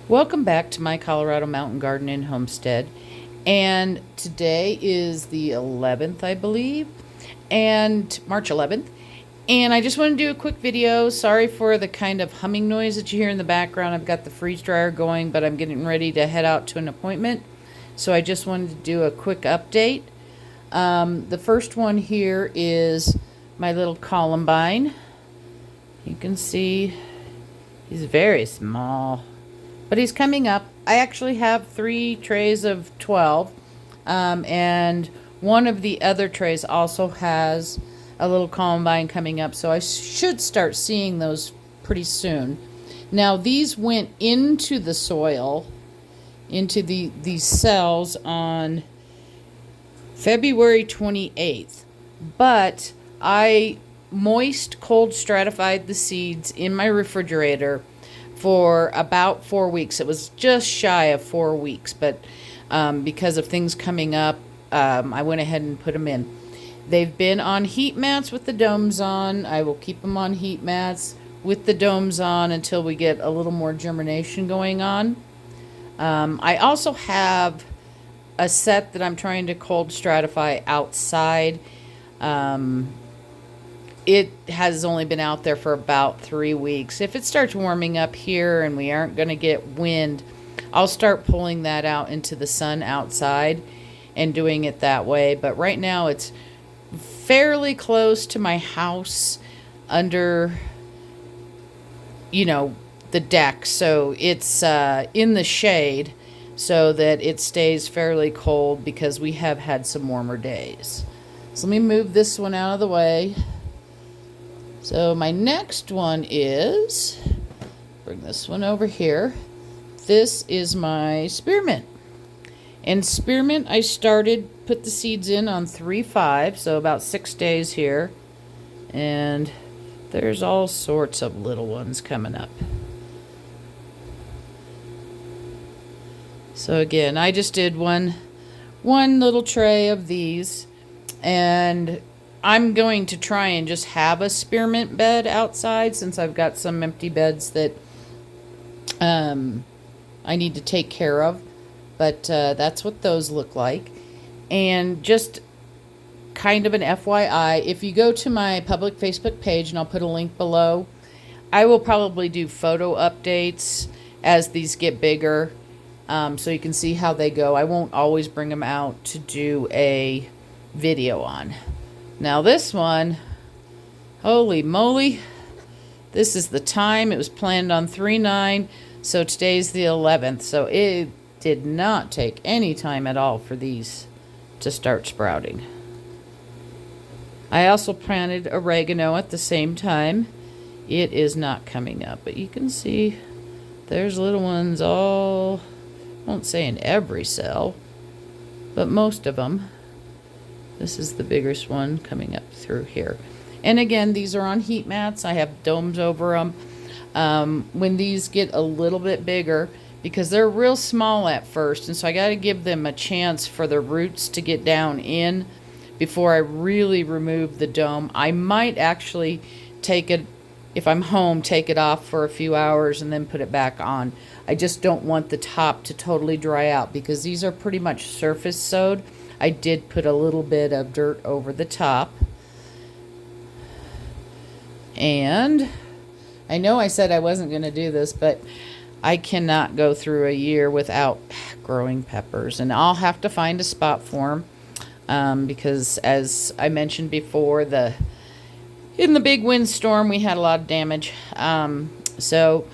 Welcome back to my Colorado Mountain Garden and Homestead. And today is the 11th, I believe, and March 11th. And I just want to do a quick video. Sorry for the kind of humming noise that you hear in the background. I've got the freeze dryer going, but I'm getting ready to head out to an appointment. So I just wanted to do a quick update. The first one here is my little columbine. You can see he's very small, but he's coming up. I actually have 3 trays of 12, and one of the other trays also has a little columbine coming up, so I should start seeing those pretty soon. Now these went into the soil, into these cells on February 28th, but I moist cold stratified the seeds in my refrigerator for about 4 weeks. It was just shy of 4 weeks, but because of things coming up, I went ahead and put them in. They've been on heat mats with the domes on. I will keep them on heat mats with the domes on until we get a little more germination going on. I also have a set that I'm trying to cold stratify outside. It has only been out there for about 3 weeks. If it starts warming up here and we aren't going to get wind, I'll start pulling that out into the sun outside and doing it that way. But right now it's fairly close to my house under, the deck. So it's in the shade so that it stays fairly cold because we have had some warmer days. So let me move this one out of the way. So my next one is, bring this one over here. This is my spearmint. And spearmint I put the seeds in on 3/5, so about 6 days here. And there's all sorts of little ones coming up. So again, I just did one little tray of these, and I'm going to try and just have a spearmint bed outside since I've got some empty beds that I need to take care of. But that's what those look like. And just kind of an FYI, if you go to my public Facebook page, and I'll put a link below, I will probably do photo updates as these get bigger, so you can see how they go. I won't always bring them out to do a video on. Now this one, holy moly, this is the time. It was planned on 3/9, so today's the 11th. So it did not take any time at all for these to start sprouting. I also planted oregano at the same time. It is not coming up, but you can see there's little ones all, I won't say in every cell, but most of them. This is the biggest one coming up through here. And again, these are on heat mats. I have domes over them. When these get a little bit bigger, because they're real small at first, and so I got to give them a chance for the roots to get down in before I really remove the dome. I might actually take it, if I'm home, take it off for a few hours and then put it back on. I just don't want the top to totally dry out because these are pretty much surface sowed. I did put a little bit of dirt over the top. And I know I said I wasn't going to do this, but I cannot go through a year without growing peppers. And I'll have to find a spot for them because, as I mentioned before, in the big windstorm, we had a lot of damage. So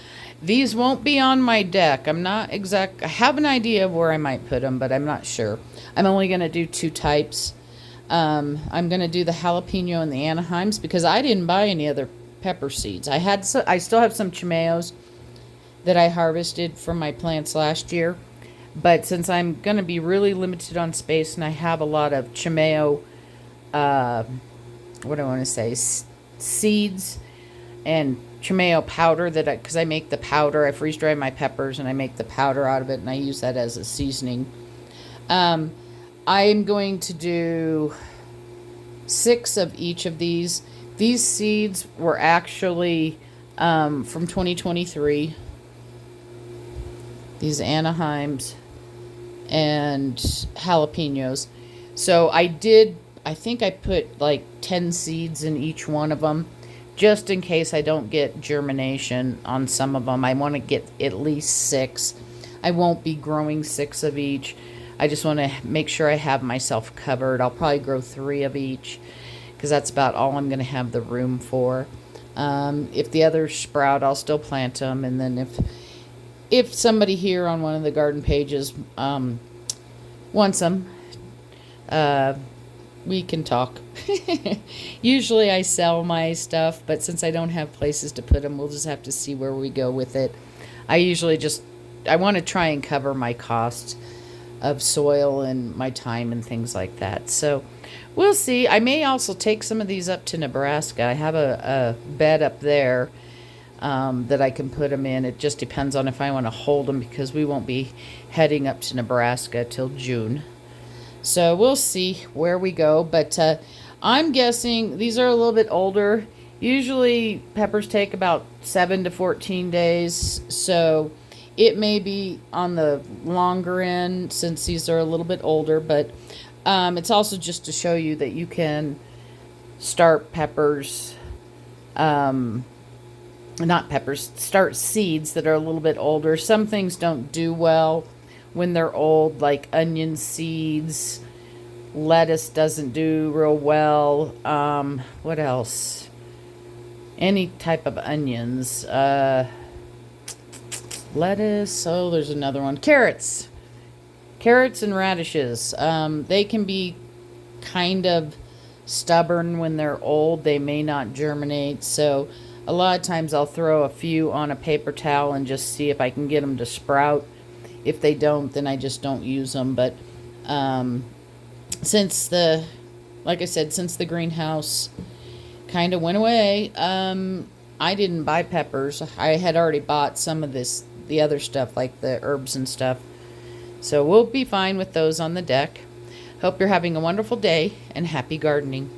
these won't be on my deck. I'm not exact. I have an idea of where I might put them, but I'm not sure. I'm only going to do 2 types. I'm going to do the jalapeno and the Anaheims because I didn't buy any other pepper seeds. I still have some chimeos that I harvested from my plants last year. But since I'm going to be really limited on space and I have a lot of chimeo, what do I want to say, seeds and chimeo powder because I make the powder. I freeze dry my peppers and I make the powder out of it and I use that as a seasoning. I'm going to do 6 of each of these. These seeds were actually from 2023. these Anaheims and jalapenos. So I think I put like 10 seeds in each one of them, just in case I don't get germination on some of them. I want to get at least 6. I won't be growing 6 of each. I just want to make sure I have myself covered. I'll probably grow 3 of each because that's about all I'm going to have the room for. If the others sprout, I'll still plant them. And then if somebody here on one of the garden pages wants them, we can talk. Usually I sell my stuff, but since I don't have places to put them, we'll just have to see where we go with it. I want to try and cover my costs of soil and my time and things like that. So we'll see. I may also take some of these up to Nebraska. I have a bed up there that I can put them in. It just depends on if I want to hold them, because we won't be heading up to Nebraska till June. So we'll see where we go. But I'm guessing these are a little bit older. Usually peppers take about 7 to 14 days. So it may be on the longer end since these are a little bit older. But it's also just to show you that you can start peppers, start seeds that are a little bit older. Some things don't do well when they're old, like onion seeds. Lettuce doesn't do real well. What else? Any type of onions. Lettuce. Oh, there's another one. Carrots. Carrots and radishes. They can be kind of stubborn when they're old. They may not germinate. So a lot of times I'll throw a few on a paper towel and just see if I can get them to sprout. If they don't, then I just don't use them. But like I said, since the greenhouse kind of went away, I didn't buy peppers. I had already bought some of the other stuff, like the herbs and stuff. So we'll be fine with those on the deck. Hope you're having a wonderful day, and happy gardening.